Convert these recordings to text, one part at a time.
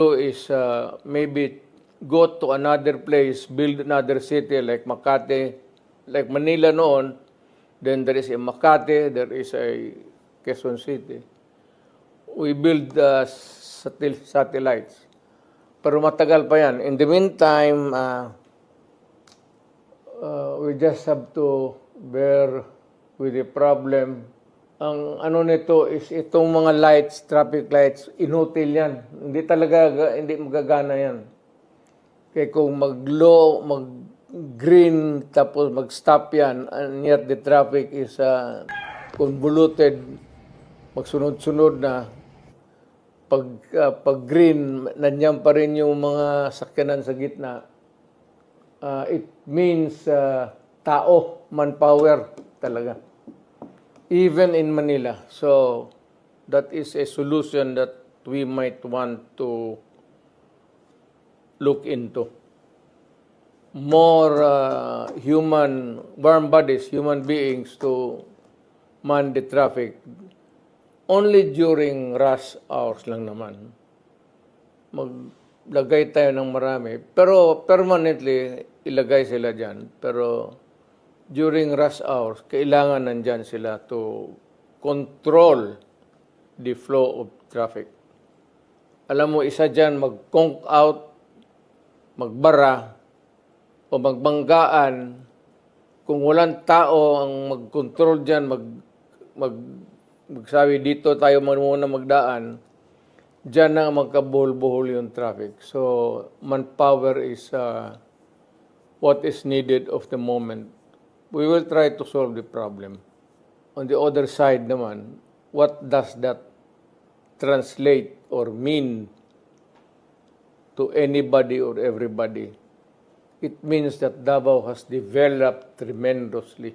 do is maybe go to another place, build another city like Makati, like Manila noon. Then there is a Makati, there is a Quezon City. We build satellites. Pero matagal pa yan. In the meantime, we just have to bear with the problem. Ang ano nito is itong mga lights, traffic lights, inutil yan. Hindi magagana yan. Kaya kung mag-green tapos mag-stop yan, and yet the traffic is convoluted, magsunod-sunod na, pag green, nandiyan pa rin yung mga sakyanan sa gitna, it means tao, manpower talaga. Even in Manila. So, that is a solution that we might want to look into. More warm bodies, human beings to man the traffic. Only during rush hours lang naman. Maglagay tayo ng marami. Pero permanently, ilagay sila dyan. Pero during rush hours, kailangan nandyan sila to control the flow of traffic. Alam mo, isa dyan, mag-conk out, magbara, o magbanggaan. Kung walang tao ang mag-control dyan, magsabi dito tayo muna magdaan, dyan na magkabuhol-buhol yung traffic. So, manpower is what is needed of the moment. We will try to solve the problem. On the other side naman, what does that translate or mean to anybody or everybody? It means that Davao has developed tremendously.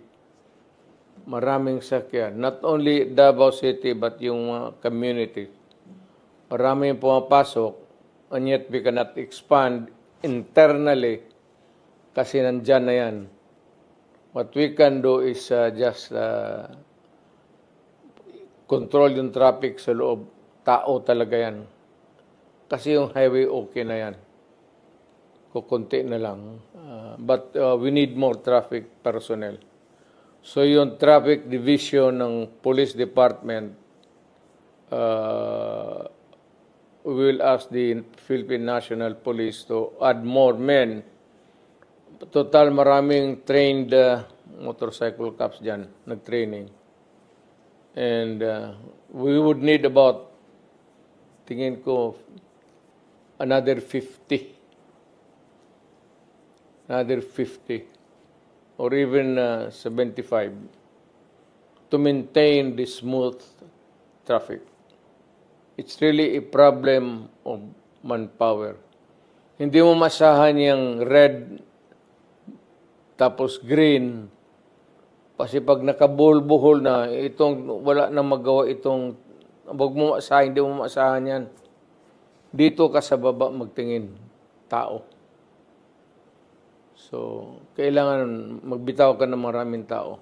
Maraming sakyan. Not only Davao City, but yung community. Maraming pumapasok, and yet we cannot expand internally kasi nandyan na yan. What we can do is just control yung traffic sa loob. Tao talaga yan. Kasi yung highway okay na yan. Kukunti na lang. But we need more traffic personnel. So yung traffic division ng police department, we will ask the Philippine National Police to add more men. Total maraming trained motorcycle cops dyan, nag-training. And we would need about, tingin ko, another 50. Another 50. Or even 75. To maintain the smooth traffic. It's really a problem of manpower. Hindi mo masahan yung red tapos green, kasi pag nakabuhol-buhol na, itong wala na magawa itong, wag mo maasahan, hindi mo maasahan yan. Dito ka sa baba magtingin, tao. So, kailangan magbitaw ka ng maraming tao.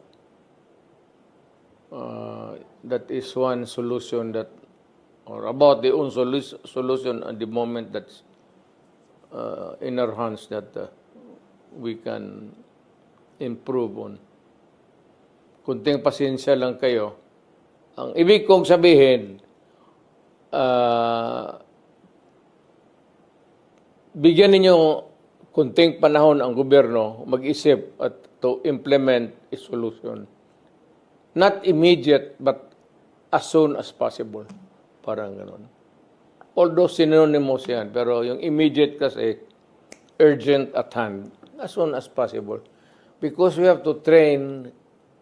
That is one solution that, or about the own solution at the moment that's in our hands that we can improve on. Kunting pasensya lang kayo. Ang ibig kong sabihin, bigyan ninyo kunting panahon ang gobyerno mag-isip at to implement a solution. Not immediate, but as soon as possible. Parang gano'n. Although synonymous yan, pero yung immediate kasi, urgent at hand, as soon as possible. Because we have to train,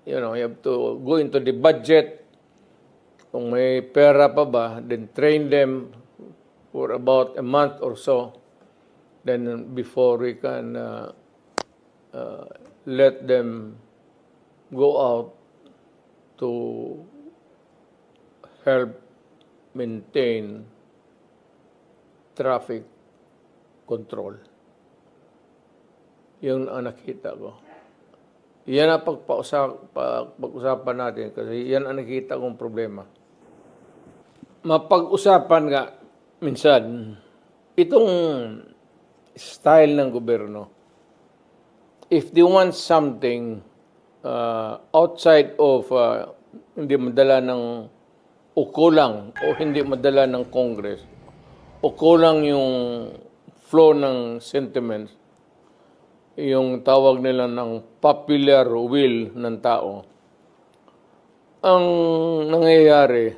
you have to go into the budget. Kung may pera pa ba, then train them for about a month or so. Then before we can let them go out to help maintain traffic control. Yung nakita ko. Yan ang pag-usapan natin kasi yan ang nakita kong problema. Mapag-usapan nga minsan itong style ng gobyerno, if they want something outside of hindi madala ng o kulang o hindi madala ng Congress o kulang yung flow ng sentiments, yung tawag nila ng popular will ng tao, ang nangyayari,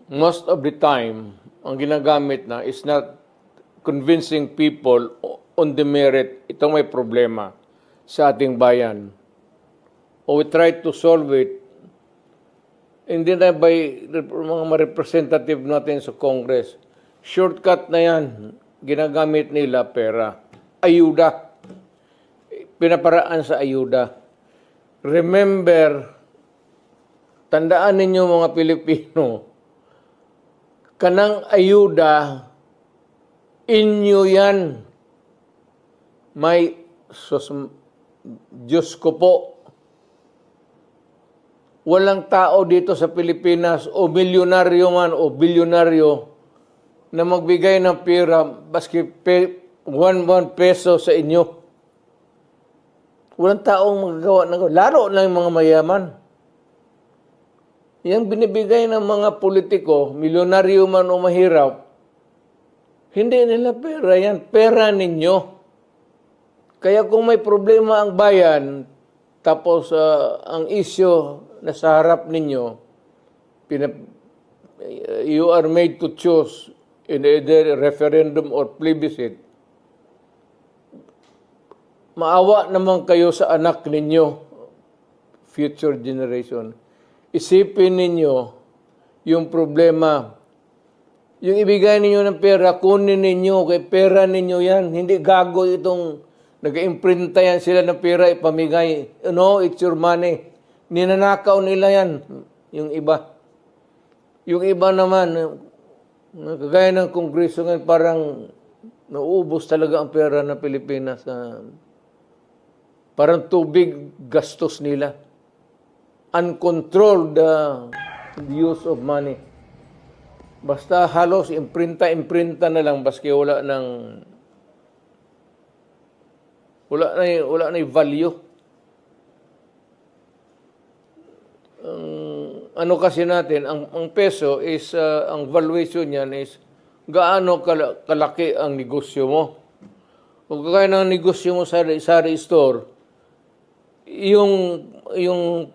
most of the time, ang ginagamit na is not convincing people on the merit, itong may problema sa ating bayan. O we try to solve it, hindi na by mga representative natin sa Congress. Shortcut na yan, ginagamit nila pera. Ayuda. Pinaparaan sa ayuda. Remember, tandaan ninyo mga Pilipino, kanang ayuda, inyo yan. May, Diyos ko po, walang tao dito sa Pilipinas o milyonaryo man o bilyonaryo na magbigay ng pera baski 1 peso sa inyo. Walang taong magagawa ng lalo na yung mga mayaman. Yang binibigay ng mga politiko, milyonaryo man o mahirap, hindi nila pera yan. Pera ninyo. Kaya kung may problema ang bayan, tapos ang issue na sa harap ninyo, you are made to choose in either referendum or plebiscite, maawa naman kayo sa anak ninyo, future generation. Isipin ninyo yung problema. Yung ibigay ninyo ng pera, kunin ninyo, kay pera ninyo yan. Hindi gago itong nag-imprinta yan sila ng pera, ipamigay. No, it's your money. Ninanakaw nila yan, yung iba. Yung iba naman, kagaya ng Kongreso ngayon, parang nauubos talaga ang pera ng Pilipinas. Parang tubig gastos nila. Uncontrolled use of money. Basta halos imprinta na lang, baski wala na value. Ano kasi natin, ang peso is, ang valuation niyan is, gaano kalaki ang negosyo mo. Kung kaya ng negosyo mo sa store, yung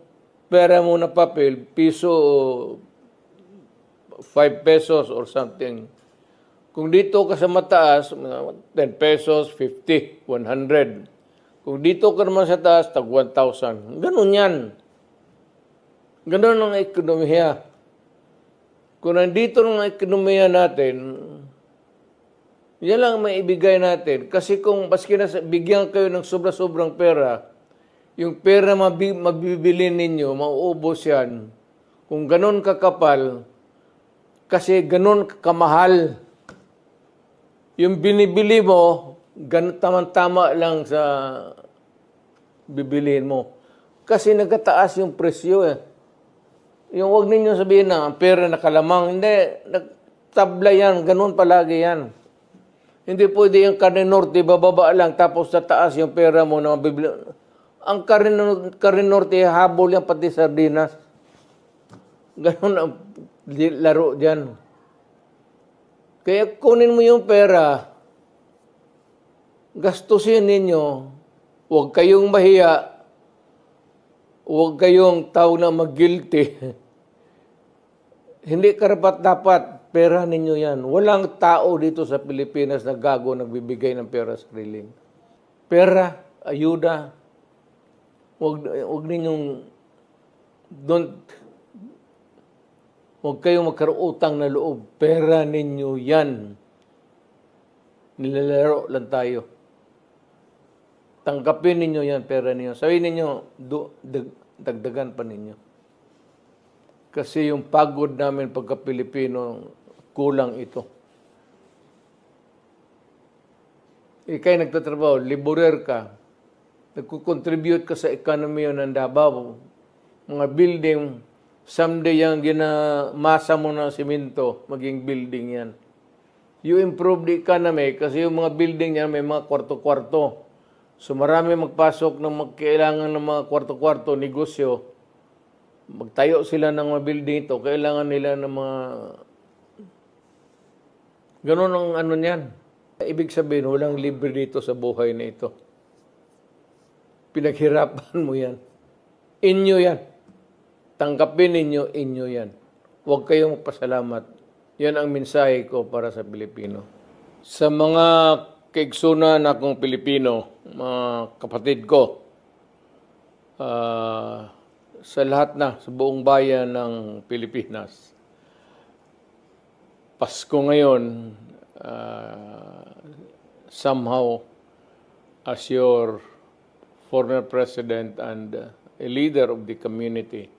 pera mo na papel, piso, 5 pesos or something. Kung dito ka sa mataas, 10 pesos, 50, 100. Kung dito ka naman sa taas, tag 1,000. Ganun yan. Ganun ang ekonomiya. Kung nandito ng ekonomiya natin, yan lang may ibigay natin. Kasi kung baski na bigyan kayo ng sobra-sobrang pera, yung pera mabibili ninyo, mauubos yan. Kung ganun kakapal, kasi ganun kamahal. Yung binibili mo, tama-tama lang sa bibilihin mo. Kasi nagkataas yung presyo eh. Yung huwag ninyo sabihin na ang pera nakalamang. Hindi, nagtabla yan. Ganun palagi yan. Hindi pwede yung karne norte, bababa lang, tapos sa taas yung pera mo na mabibili. Ang karne norte, habol yan pati sardinas. Ganun ang laro dyan. Kaya kunin mo yung pera, gastusin ninyo, huwag kayong mahiya, huwag kayong tao na mag-guilty. Hindi karapat-dapat, pera ninyo yan. Walang tao dito sa Pilipinas na gago nagbibigay ng pera sa sariling. Pera, ayuda, huwag ninyong, huwag kayong magkaroon utang na loob. Pera ninyo yan. Nilalaro lang tayo. Tanggapin ninyo yan, pera ninyo. Sabihin ninyo, dagdagan pa ninyo. Kasi yung pagod namin pagka-Pilipino, kulang ito. Ika'y nagtatrabaho, laborer ka, nagkukontribute ka sa ekonomiya ng Davao, mga building, Someday yung ginamasa mo ng simento, maging building yan. You improve the economy kasi yung mga building niya may mga kwarto-kwarto. So marami magpasok ng kailangan ng mga kwarto-kwarto, negosyo. Magtayo sila ng mga building ito, kailangan nila ng mga... Ganun ang ano niyan. Ibig sabihin, walang libre dito sa buhay na ito. Pinaghirapan mo yan. Inyo yan. Tanggapin ninyo, inyo yan. Huwag kayong magpasalamat. Yan ang mensahe ko para sa Pilipino. Sa mga kaigsunan akong Pilipino, mga kapatid ko, sa lahat na, sa buong bayan ng Pilipinas, Pasko ngayon, somehow, as your former president and a leader of the community,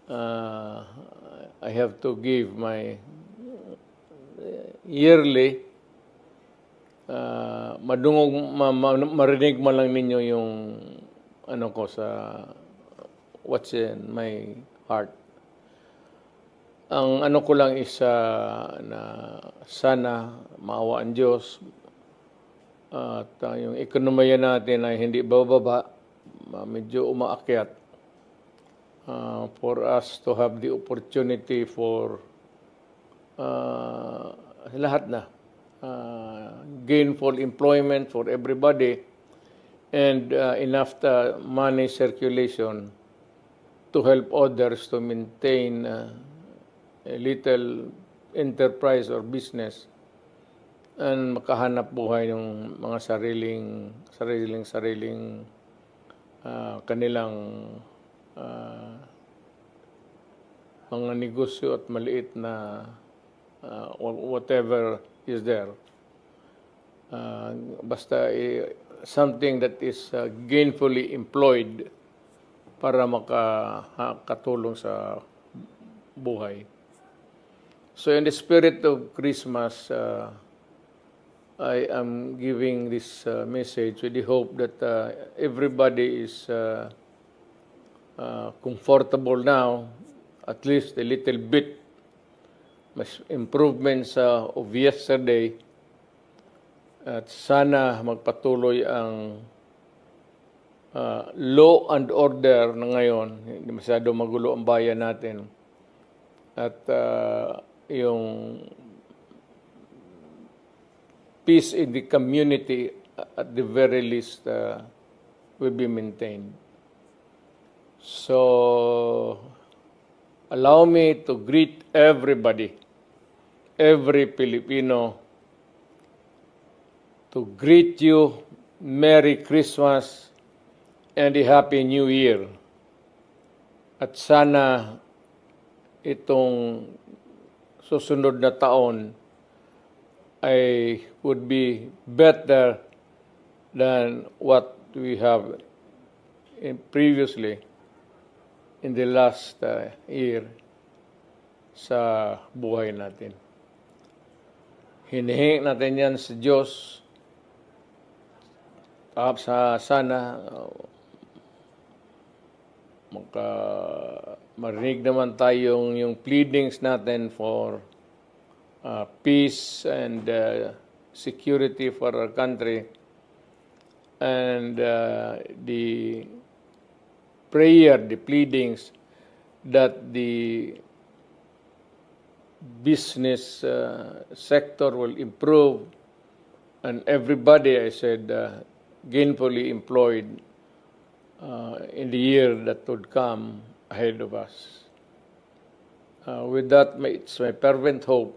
I have to give my yearly marinig man lang ninyo yung ano ko sa what's in my heart. Ang ano ko lang is na sana maawa ang Diyos at yung ekonomiya natin ay hindi bababa, medyo umaakyat for us to have the opportunity for lahat na gainful employment for everybody and enough money circulation to help others to maintain a little enterprise or business and makahanap buhay ng mga sariling kanilang mga negosyo at maliit na whatever is there. Basta something that is gainfully employed para makatulong sa buhay. So in the spirit of Christmas, I am giving this message with the hope that everybody is comfortable now, at least a little bit. Mas improvements of yesterday. At sana magpatuloy ang law and order na ngayon. Hindi masyado magulo ang bayan natin. At yung peace in the community at the very least will be maintained. So, allow me to greet everybody, every Filipino, to greet you Merry Christmas and a Happy New Year. At sana itong susunod na taon ay would be better than what we have previously in the last year sa buhay natin. Hinihingi natin yan sa Diyos. Sana marinig naman tayong yung pleadings natin for peace and security for our country and the prayer, the pleadings that the business sector will improve and everybody, I said, gainfully employed in the year that would come ahead of us. With that, it's my fervent hope